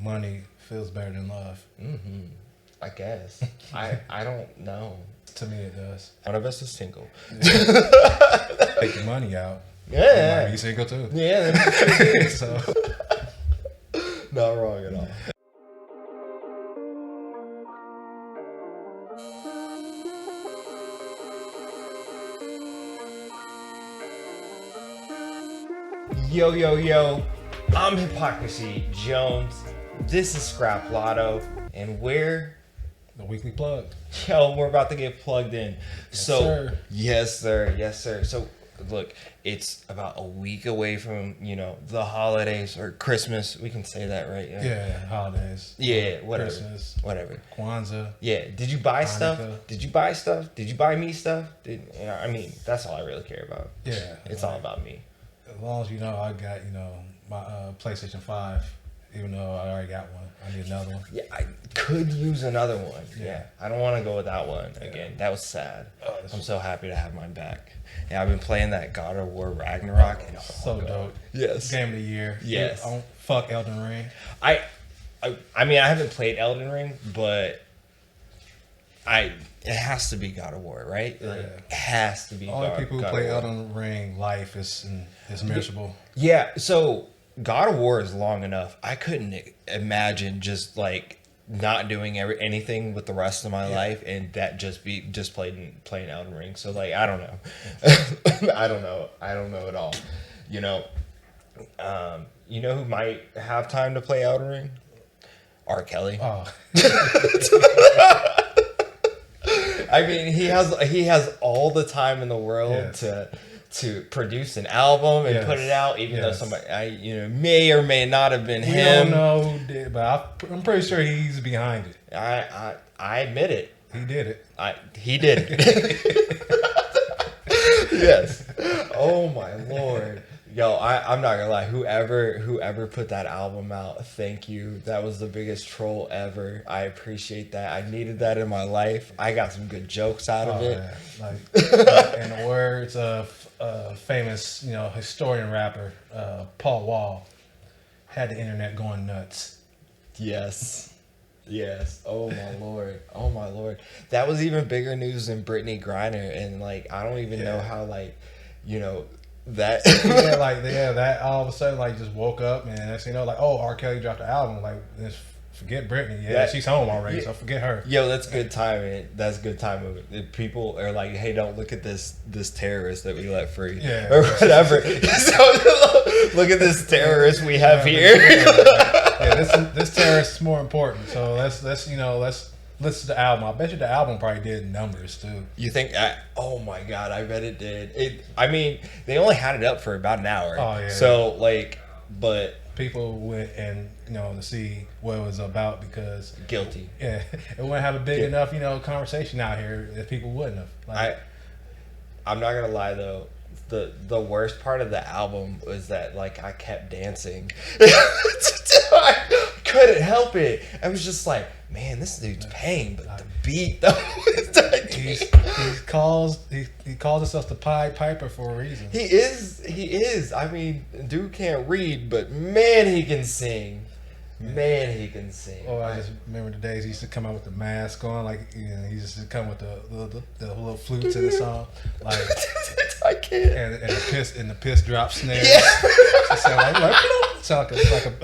money feels better than love. I guess. I don't know. To me, it does. One of us is single. Take your money out. Yeah. You might be single too. Yeah. So Not wrong at all. Yo, yo, yo. I'm Hypocrisy Jones. This is Scrap Lotto. And we're the weekly plug. we're about to get plugged in. Sir. Yes, sir. So, look, it's about a week away from, the holidays or Christmas. We can say that, right? Yeah, holidays. Yeah, whatever. Christmas. Whatever. Kwanzaa. Yeah. Did you buy stuff? Hanukkah. Did you buy stuff? Did you buy me stuff? That's all I really care about. Yeah. It's all about me. As long as I got, my PlayStation 5, even though I already got one. I need another one. Yeah, I could use another one. Yeah. I don't want to go with that one again. That was sad. I'm so happy to have mine back. Yeah, I've been playing that God of War Ragnarok. And So dope. Yes. Game of the year. Yes. Fuck Elden Ring. I haven't played Elden Ring, but it has to be God of War, right? Like, it has to be. All the people who play God Elden Ring, life is miserable. Yeah, so God of War is long enough. I couldn't imagine just like not doing anything with the rest of my life and that just playing Elden Ring. So like I don't know. I don't know at all. You know who might have time to play Elden Ring? R. Kelly. Oh. I mean, he has all the time in the world to produce an album and put it out, even though somebody may or may not have been him. We don't know who did, but I'm pretty sure he's behind it. I admit it. He did it. He did it. Yes. Oh my Lord. Yo, I'm not gonna lie. Whoever put that album out, thank you. That was the biggest troll ever. I appreciate that. I needed that in my life. I got some good jokes out of it. Yeah. Like in the words of famous, historian rapper Paul Wall, had the internet going nuts. Yes. Oh my Lord. That was even bigger news than Brittany Griner, and like I don't even know how that that all of a sudden just woke up and next thing you know, R. Kelly dropped the album, just forget Britney. She's home already, so forget her. Yo, that's good timing. That's good timing. If people are like, hey, don't look at this terrorist that we let free. Or whatever. So look at this terrorist we have here. This terrorist is more important. So let's listen to the album. I bet you the album probably did numbers too. You think? Oh my God, I bet it did. They only had it up for about an hour. Oh yeah. So but people went and to see what it was about because guilty. Yeah, it wouldn't have a big enough conversation out here if people wouldn't have. I'm not gonna lie though. The worst part of the album was that I kept dancing. I couldn't help it. I was just like, man, this dude's paying, but the beat though. he calls himself the Pied Piper for a reason. He is. I mean, dude can't read, but man, he can sing. Man, he can sing. Oh, I just remember the days he used to come out with the mask on, he used to come with the little flutes in the song, I can't. And the piss drop snare. Yeah. Sound like a.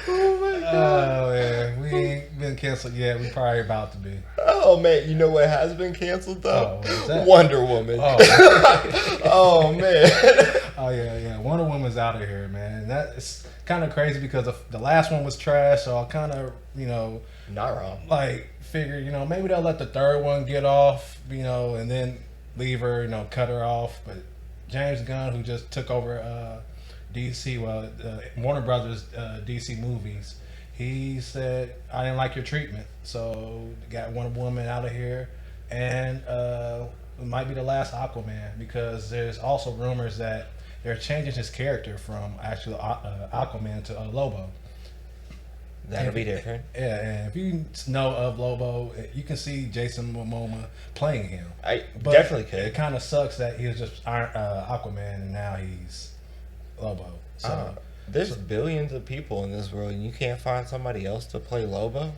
Oh my God. Oh man, we ain't been canceled yet. We probably about to be. Oh man, you know what has been canceled though? Oh, what is that? Wonder Woman. Oh. Oh man. Oh yeah. Wonder Woman's out of here, man. That's kind of crazy because the last one was trash. So I kind of not wrong. Figure maybe they'll let the third one get off, and then leave her, cut her off. But James Gunn, who just took over DC, Warner Brothers DC movies, he said, I didn't like your treatment, so got Wonder Woman out of here, and it might be the last Aquaman because there's also rumors that they're changing his character from actual Aquaman to Lobo. That'll be different. Yeah, and if you know of Lobo, you can see Jason Momoa playing him. But definitely could. It kind of sucks that he was just Aquaman and now he's Lobo. So There's billions of people in this world, and you can't find somebody else to play Lobo.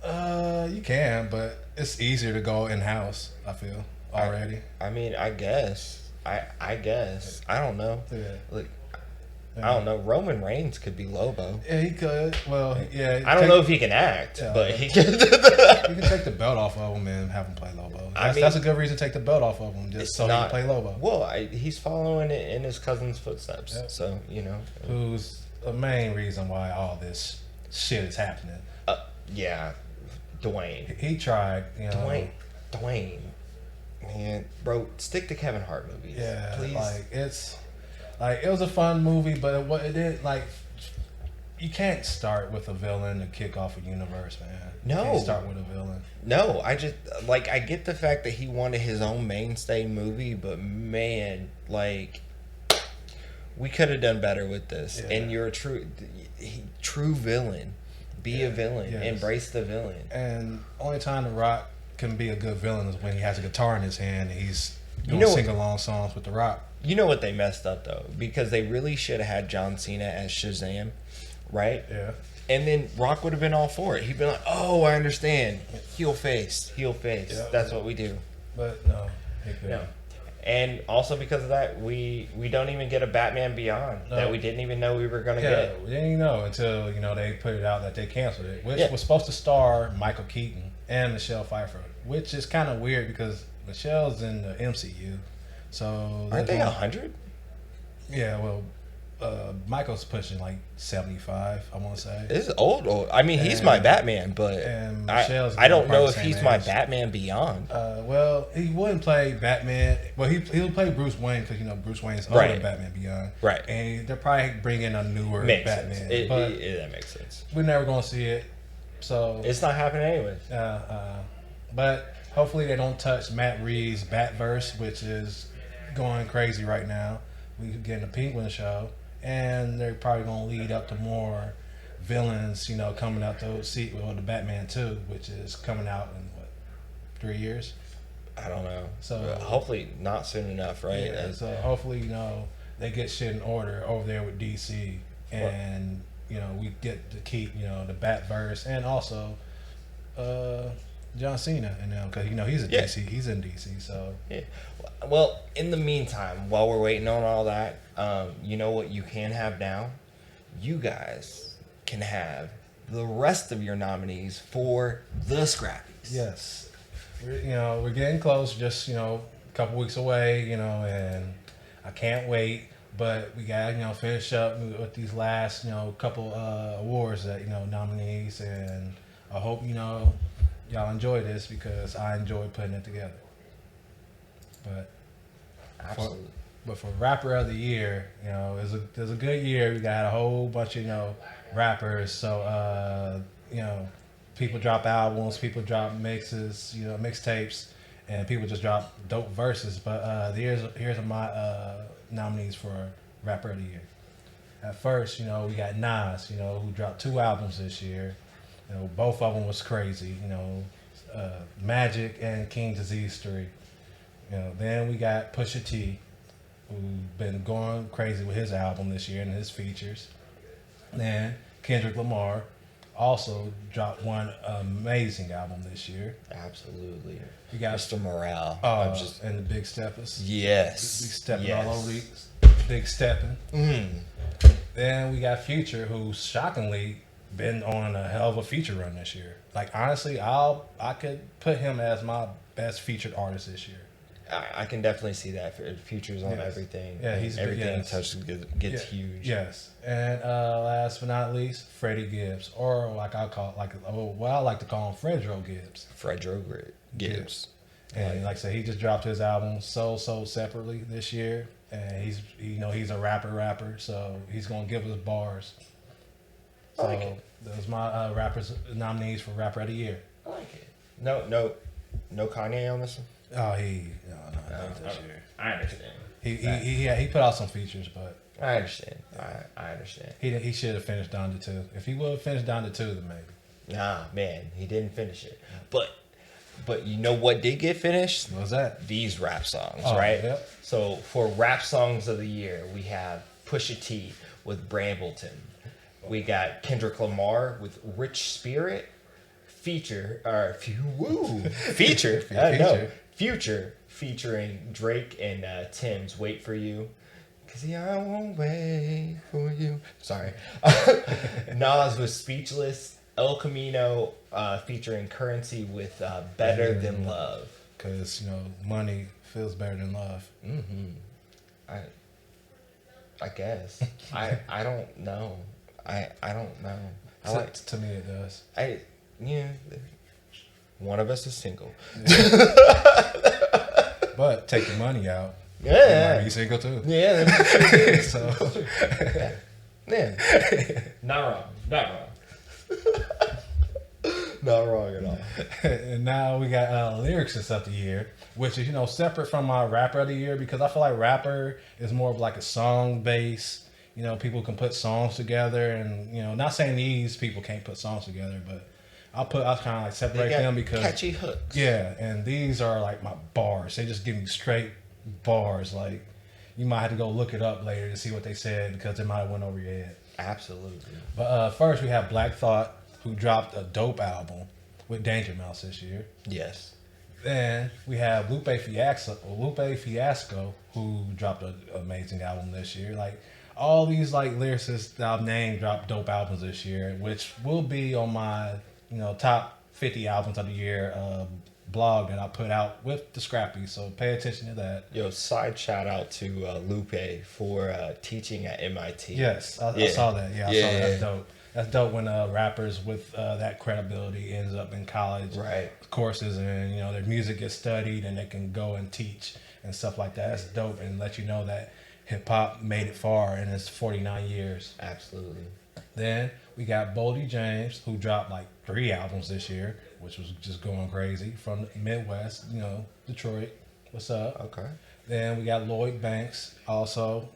You can, but it's easier to go in house. I feel already. I mean, I guess. I guess. I don't know. Yeah. Like, I don't know. Roman Reigns could be Lobo. Yeah, he could. Well, yeah. I don't know if he can act, Yeah. but he can. You can take the belt off of him and have him play Lobo. That's a good reason to take the belt off of him, just so he can play Lobo. Well, he's following it in his cousin's footsteps, Yep. so you know. Who's the main reason why all this shit is happening? Yeah, Dwayne. He tried, you know. Dwayne. Man, bro, stick to Kevin Hart movies. Yeah, please. It was a fun movie, but what it did, you can't start with a villain to kick off a universe, man. No. You can't start with a villain. No, I just I get the fact that he wanted his own mainstay movie, but man, we could have done better with this. Yeah. And you're a true villain. Be a villain. Yes. Embrace the villain. And only time The Rock can be a good villain is when he has a guitar in his hand and he's doing sing-along songs with The Rock. You know what they messed up though, because they really should have had John Cena as Shazam, right? Yeah. And then Rock would have been all for it. He'd been like, "Oh, I understand. Heel face. Yeah. That's what we do." But no, he couldn't. No. And also because of that, we don't even get a Batman Beyond that we didn't even know we were gonna get. We didn't even know until they put it out that they canceled it, which was supposed to star Michael Keaton and Michelle Pfeiffer, which is kind of weird because Michelle's in the MCU, so aren't they 100? Yeah, well, Michael's pushing 75, I want to say. This is old. I mean, he's my Batman, but I don't know if he's my Batman Beyond. Well, he wouldn't play Batman. Well, he'll play Bruce Wayne because Bruce Wayne's older than Batman Beyond. Right. And they'll probably bring in a newer Batman. That makes sense. We're never gonna see it, so it's not happening anyways. But hopefully they don't touch Matt Reeves' Batverse, which is going crazy right now. We getting a Penguin show, and they're probably gonna lead up to more villains, coming out to see the Batman 2, which is coming out in 3 years? I don't know. So hopefully not soon enough, right? Yeah, so hopefully they get shit in order over there with DC, and we get to keep the Batverse and also John Cena and now because he's a DC, he's in DC, so yeah. Well, in the meantime, while we're waiting on all that, you know what you can have now? You guys can have the rest of your nominees for the Scrappies. Yes, we're getting close, just a couple weeks away, and I can't wait. But we gotta finish up with these last couple awards that nominees, and I hope y'all enjoy this because I enjoy putting it together. But absolutely. For rapper of the year, it was a good year. We got a whole bunch of rappers. So people drop albums, people drop mixes, mixtapes, and people just drop dope verses. But here's my nominees for rapper of the year. At first, we got Nas, who dropped 2 albums this year. Both of them was crazy. Magic and King Disease 3. Then we got Pusha T, who's been going crazy with his album this year and his features. Then Kendrick Lamar also dropped one amazing album this year. Absolutely. We got Mr. Morale. And the Big Steppers. Yes. Big Stepping all over the Big Stepping. Then we got Future, who shockingly been on a hell of a feature run this year. Honestly, I could put him as my best featured artist this year. I can definitely see that. Future's on everything. Yeah, everything touches gets huge. Yes, and last but not least, Freddie Gibbs, or what I like to call him, Fredro Gibbs. Fredro Gibbs. And like I said, he just dropped his album sold separately this year, and he's a rapper, so he's gonna give us bars. So I like it. Those my rappers nominees for rapper of the year. I like it. No Kanye on this one. Oh, not this year. I understand. He put out some features, but I understand. I understand. He should have finished down to 2. If he would have finished down to 2, then maybe. Nah, man, he didn't finish it. But you know what did get finished? What was that? These rap songs, right? Yep. So for rap songs of the year, we have Pusha T with Brambleton. We got Kendrick Lamar with Rich Spirit. Future featuring Drake and Tim's Wait For You. Cause I won't wait for you. Sorry. Nas with Speechless. El Camino featuring Currency with Better Than Love. Cause money feels better than love. I guess. I don't know. I don't know. To me it does. One of us is single. But take the money out. Yeah. You might be single too. Yeah. So yeah. Not wrong. Not wrong at all. And now we got lyrics of the year, which is separate from my rapper of the year, because I feel like rapper is more of like a song base. People can put songs together, and not saying these people can't put songs together, but I'll kind of like separate them because catchy hooks. Yeah, and these are like my bars. They just give me straight bars. Like you might have to go look it up later to see what they said because it might have went over your head. Absolutely. But first we have Black Thought, who dropped a dope album with Danger Mouse this year. Yes. Then we have Lupe Fiasco, who dropped an amazing album this year. Like all these like lyricists that I've named dropped dope albums this year, which will be on my top 50 albums of the year blog that I put out with the Scrappy. So pay attention to that. Yo, side shout out to Lupe for teaching at MIT. Yes, I saw that. Yeah, I saw that. That's dope. That's dope when rappers with that credibility ends up in college courses, and their music gets studied and they can go and teach and stuff like that. That's dope, and let you know that hip hop made it far in its 49 years. Absolutely. Then we got Boldy James, who dropped like 3 albums this year, which was just going crazy, from the Midwest, Detroit. What's up? Okay. Then we got Lloyd Banks, also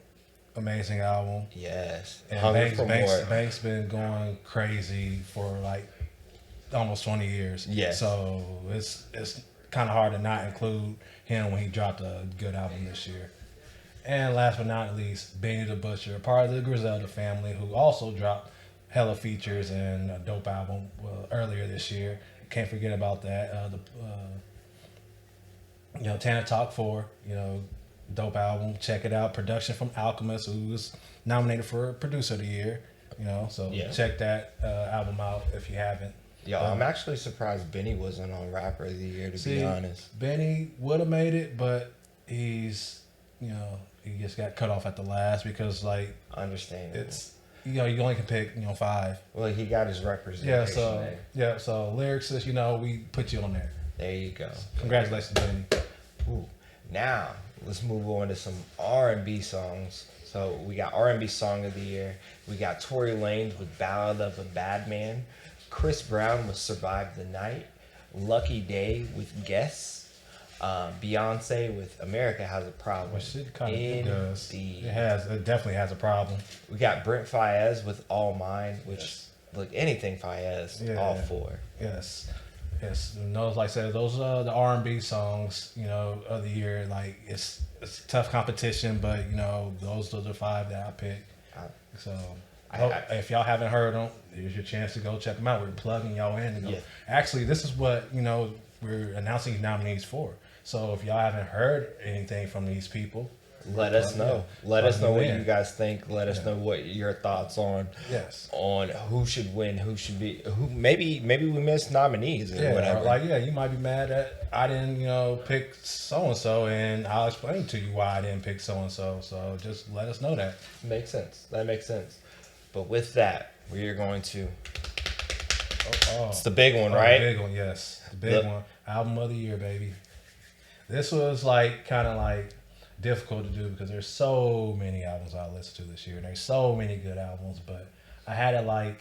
amazing album. Yes. And Banks been going crazy for like almost 20 years. Yes. So it's kind of hard to not include him when he dropped a good album this year. And last but not least, Benny the Butcher, part of the Griselda family, who also dropped hella features and a dope album earlier this year. Can't forget about that. Tana Talk 4, dope album. Check it out. Production from Alchemist, who was nominated for Producer of the Year. Check that album out if you haven't. Yo, I'm actually surprised Benny wasn't on Rapper of the Year, to be honest. Benny would have made it, but he's, he just got cut off at the last because, like, understand it's, you only can pick, 5. Well, he got his representation there. So lyrics is, we put you on there. There you go. Congratulations, Benny. Ooh. Now, let's move on to some R&B songs. So we got R&B Song of the Year. We got Tory Lanez with Ballad of a Bad Man. Chris Brown with Survive the Night. Lucky Day with Guess. Beyonce with America Has a Problem. Which it kind of does. It definitely has a problem. We got Brent Faiyaz with All Mine, which, look, anything Faiyaz, all for. Yes. And those, like I said, those are the R&B songs, of the year. Like, it's tough competition, but, those are the 5 that I picked. So, if y'all haven't heard them, here's your chance to go check them out. We're plugging y'all in. Actually, this is what, we're announcing nominees for. So if y'all haven't heard anything from these people, let us know. Let us know what you guys think. Let us know what your thoughts on who should win, who should be, who maybe we missed nominees or whatever. You might be mad that I didn't pick so and so, and I'll explain to you why I didn't pick so and so. So just let us know that. Makes sense. That makes sense. But with that, we are going to. It's the big one, right? The big one, yes. The big one. Album of the year, baby. This was kind of difficult to do because there's so many albums I listened to this year. And there's so many good albums, but I had to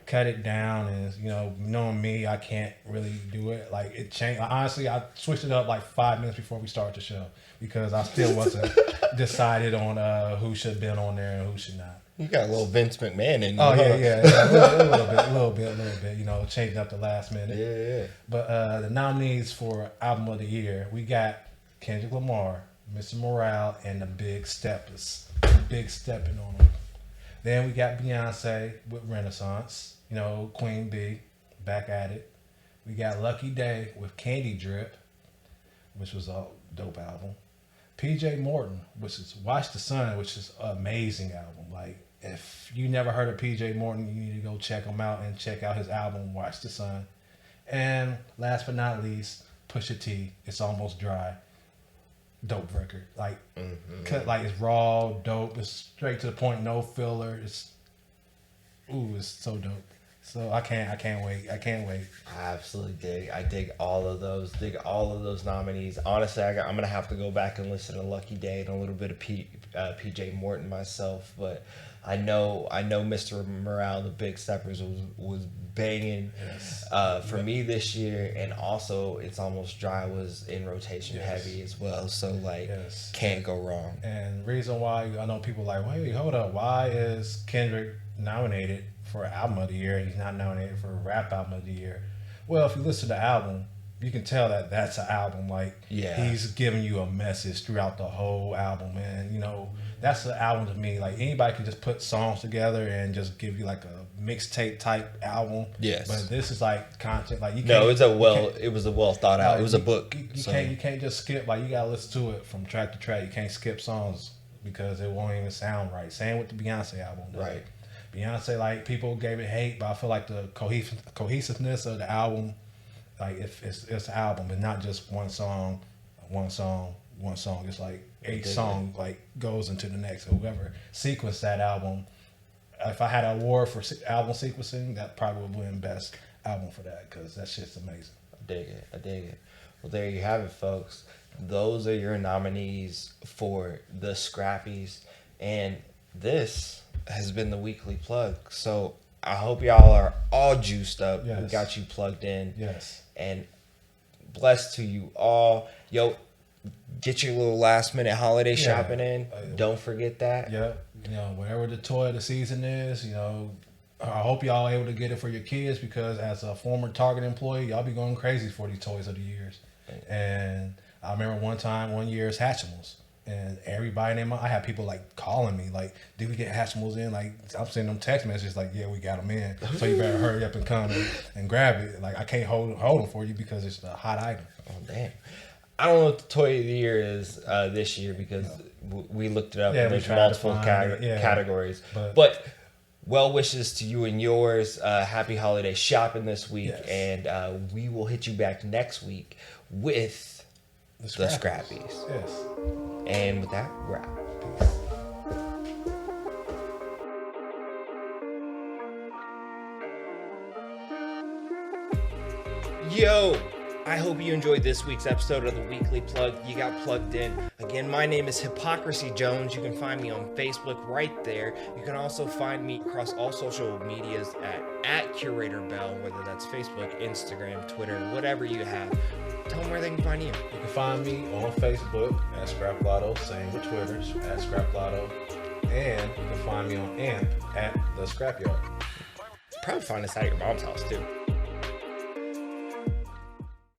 cut it down, and knowing me, I can't really do it. It changed. Honestly, I switched it up 5 minutes before we started the show because I still wasn't decided on who should have been on there and who should not. You got a little Vince McMahon in you. Oh, yeah. A little bit, changing up the last minute. Yeah. But the nominees for Album of the Year, we got Kendrick Lamar, Mr. Morale, and the Big Steppers. big stepping on them. Then we got Beyonce with Renaissance. You know, Queen B, back at it. We got Lucky Day with Candy Drip, which was a dope album. PJ Morton, which is Watch the Sun, which is an amazing album. Like, if you never heard of PJ Morton, you need to go check him out and check out his album, Watch the Sun. And last but not least, Pusha T, It's Almost Dry. Dope record. Like, cut, like it's raw, dope. It's straight to the point, no filler. It's so dope. So I can't wait. I can't wait. I absolutely dig. I dig all of those. Dig all of those nominees. Honestly, I'm gonna have to go back and listen to Lucky Day and a little bit of PJ Morton myself. But I know Mr. Morale, the Big Steppers was banging for me this year, and also It's Almost Dry was in rotation heavy as well. So like, can't go wrong. And reason why I know people like, wait, hold up, why is Kendrick nominated for Album of the Year and he's not nominated for Rap Album of the Year? Well, if you listen to the album, you can tell that that's an album. Like, he's giving you a message throughout the whole album, man. You know, that's the album to me. Like, anybody can just put songs together and just give you like a mixtape type album. Yes. But this is like content. Like, you can't. No, it was a well thought out. It was a book. You can't just skip. Like, you gotta listen to it from track to track. You can't skip songs because it won't even sound right. Same with the Beyonce album. Right. Beyonce, like, people gave it hate, but I feel like the cohesiveness of the album, like, it's an album and not just one song. It's like 8 songs, like, goes into the next. So whoever sequenced that album, if I had an award for album sequencing, that probably would win best album for that, because that shit's amazing. I dig it. Well, there you have it, folks. Those are your nominees for the Scrappies, and this has been the weekly plug. So I hope y'all are all juiced up. We got you plugged in. And blessed to you all. Yo, get your little last minute holiday shopping in. Don't forget that. You know, whatever the toy of the season is, you know, I hope y'all able to get it for your kids, because as a former Target employee, y'all be going crazy for these toys of the years. And I remember one year it's Hatchimals. And everybody in I have people like calling me like, did we get Hatchimals in? Like, I'm sending them text messages like, yeah, we got them in. So you better hurry up and come and grab it. Like, I can't hold them for you because it's a hot item. Oh, damn. I don't know what the toy of the year is this year, because we looked it up and there's multiple categories. But well wishes to you and yours. Happy holiday shopping this week. And we will hit you back next week with the Scrappies. Yes. And with that, we're out. Peace. Yo, I hope you enjoyed this week's episode of the Weekly Plug. You got plugged in. Again, my name is Hypocrisy Jones. You can find me on Facebook right there. You can also find me across all social medias at Curator Bell, whether that's Facebook, Instagram, Twitter, whatever you have. Tell them where they can find you. You can find me on Facebook at Scrap Lotto, same with Twitter at Scrap Lotto, and you can find me on AMP at The Scrapyard. Probably find us at your mom's house too.